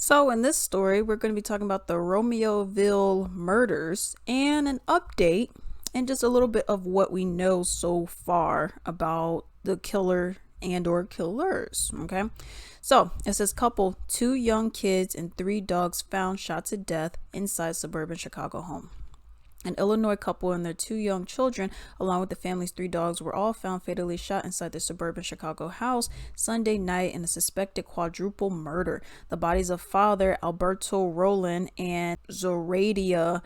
So, in this story, we're going to be talking about the Romeoville murders and an update and just a little bit of what we know so far about the killer and or killers. Okay. So, it says couple, 2 young kids and 3 dogs found shot to death inside suburban Chicago home. An Illinois couple and their 2 young children, along with the family's 3 dogs, were all found fatally shot inside their suburban Chicago house Sunday night in a suspected quadruple murder. The bodies of father Alberto Rolon and Zoraida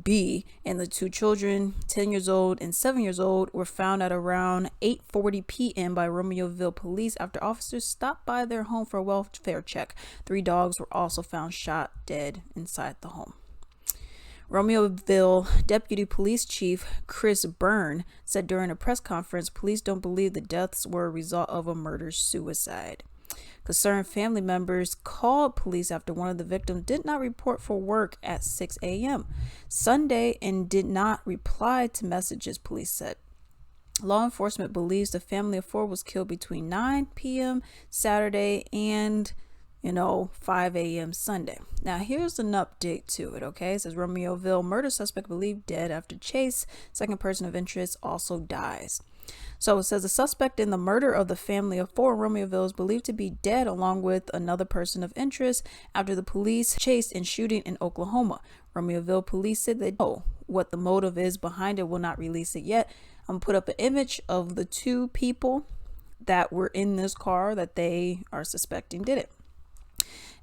B and the 2 children, 10 years old and 7 years old, were found at around 8:40 p.m. by Romeoville police after officers stopped by their home for a welfare check. 3 dogs were also found shot dead inside the home. Romeoville Deputy Police Chief Chris Byrne said during a press conference, police don't believe the deaths were a result of a murder-suicide. Concerned family members called police after one of the victims did not report for work at 6 a.m. Sunday and did not reply to messages, police said. Law enforcement believes the family of 4 was killed between 9 p.m. Saturday and 5 a.m. Sunday. Now, here's an update to it, okay? It says Romeoville murder suspect believed dead after chase. Second person of interest also dies. So it says the suspect in the murder of the family of 4 in Romeoville is believed to be dead along with another person of interest after the police chased and shooting in Oklahoma. Romeoville police said they know what the motive is behind it, will not release it yet. I'm put up an image of the 2 people that were in this car that they are suspecting did it.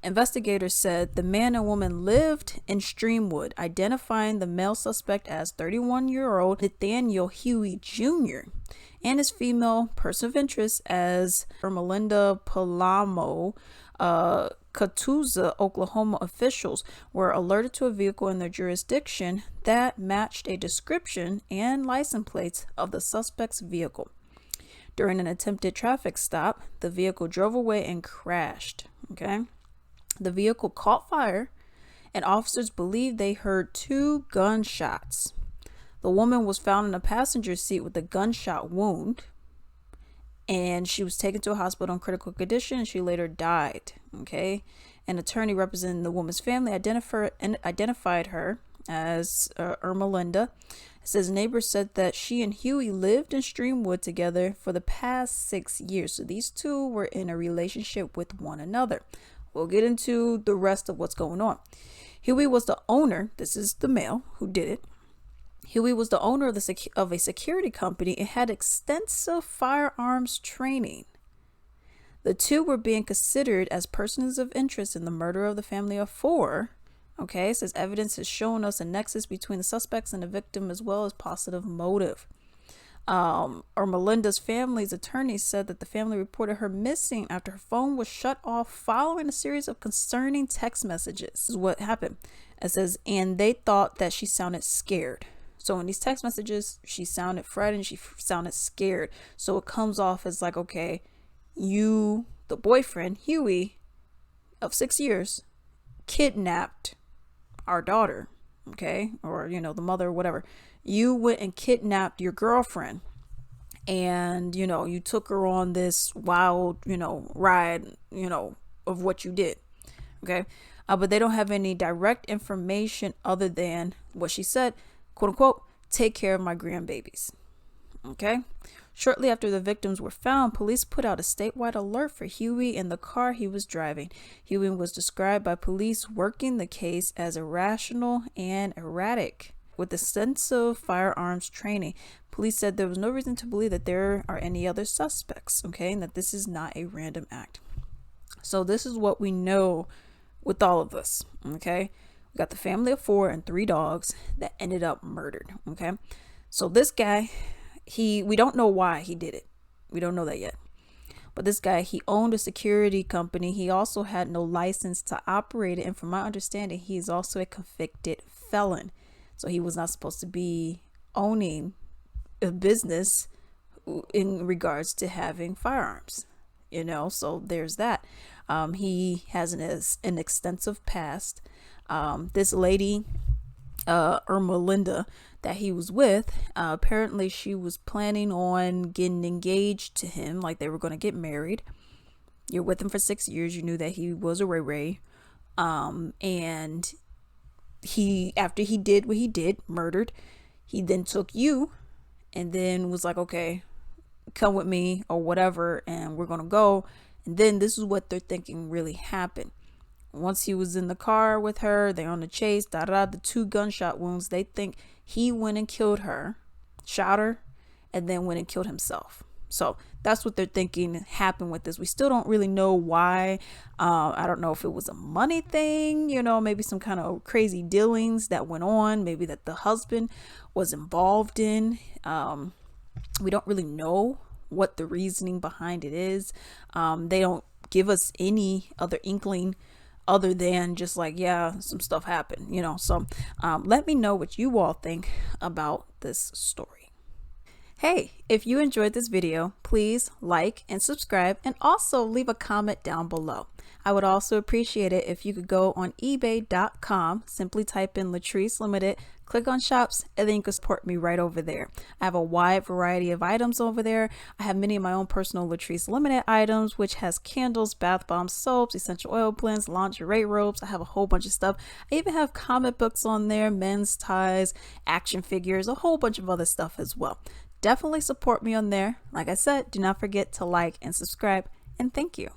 Investigators said the man and woman lived in Streamwood, identifying the male suspect as 31-year-old Nathaniel Huey Jr. and his female person of interest as Melinda Palamo. Catoosa, Oklahoma officials were alerted to a vehicle in their jurisdiction that matched a description and license plates of the suspect's vehicle. During an attempted traffic stop, the vehicle drove away and crashed. Okay. The vehicle caught fire, and officers believe they heard 2 gunshots. The woman was found in a passenger seat with a gunshot wound, and she was taken to a hospital in critical condition, and she later died. Okay, an attorney representing the woman's family identified her as Ermelinda. It says neighbors said that she and Huey lived in Streamwood together for the past 6 years. So these 2 were in a relationship with one another. We'll get into the rest of what's going on. Huey was the owner. This is the male who did it. Huey was the owner of a security company and had extensive firearms training. The 2 were being considered as persons of interest in the murder of the family of 4. Okay, it says evidence has shown us a nexus between the suspects and the victim as well as positive motive. Melinda's family's attorney said that the family reported her missing after her phone was shut off following a series of concerning text messages. This is what happened. It says, and they thought that she sounded scared. So in these text messages, she sounded frightened, she sounded scared. So it comes off as like, okay, you, the boyfriend, Huey, of 6 years, kidnapped our daughter, okay, or the mother or whatever. You went and kidnapped your girlfriend, and you took her on this wild ride of what you did. Okay, but they don't have any direct information other than what she said, quote unquote, take care of my grandbabies. Okay. Shortly after the victims were found, police put out a statewide alert for Huey and the car he was driving. Huey was described by police working the case as irrational and erratic. With extensive firearms training, police said there was no reason to believe that there are any other suspects, okay, and that this is not a random act. So this is what we know with all of this, okay? We got the family of 4 and 3 dogs that ended up murdered, okay? So this guy, we don't know why he did it. We don't know that yet. But this guy, he owned a security company. He also had no license to operate it, and from my understanding, he is also a convicted felon. So he was not supposed to be owning a business in regards to having firearms, so there's that. He has an extensive past. This lady, Ermelinda, that he was with, apparently she was planning on getting engaged to him, like they were going to get married. You're with him for 6 years. You knew that he was a ray. And after he did what he did, murdered, he then took you and then was like, okay, come with me or whatever, and we're gonna go. And then this is what they're thinking really happened. Once he was in the car with her, they're on the chase, the 2 gunshot wounds. They think he went and killed her, shot her, and then went and killed himself. So that's what they're thinking happened with this. We still don't really know why. I don't know if it was a money thing, maybe some kind of crazy dealings that went on, maybe that the husband was involved in. We don't really know what the reasoning behind it is. They don't give us any other inkling other than just like, yeah, some stuff happened, So let me know what you all think about this story. Hey, if you enjoyed this video, please like and subscribe, and also leave a comment down below. I would also appreciate it if you could go on ebay.com, simply type in Latrice Limited, click on shops, and then you can support me right over there. I have a wide variety of items over there. I have many of my own personal Latrice Limited items, which has candles, bath bombs, soaps, essential oil blends, lingerie robes. I have a whole bunch of stuff. I even have comic books on there, men's ties, action figures, a whole bunch of other stuff as well. Definitely support me on there. Like I said, do not forget to like and subscribe, and thank you.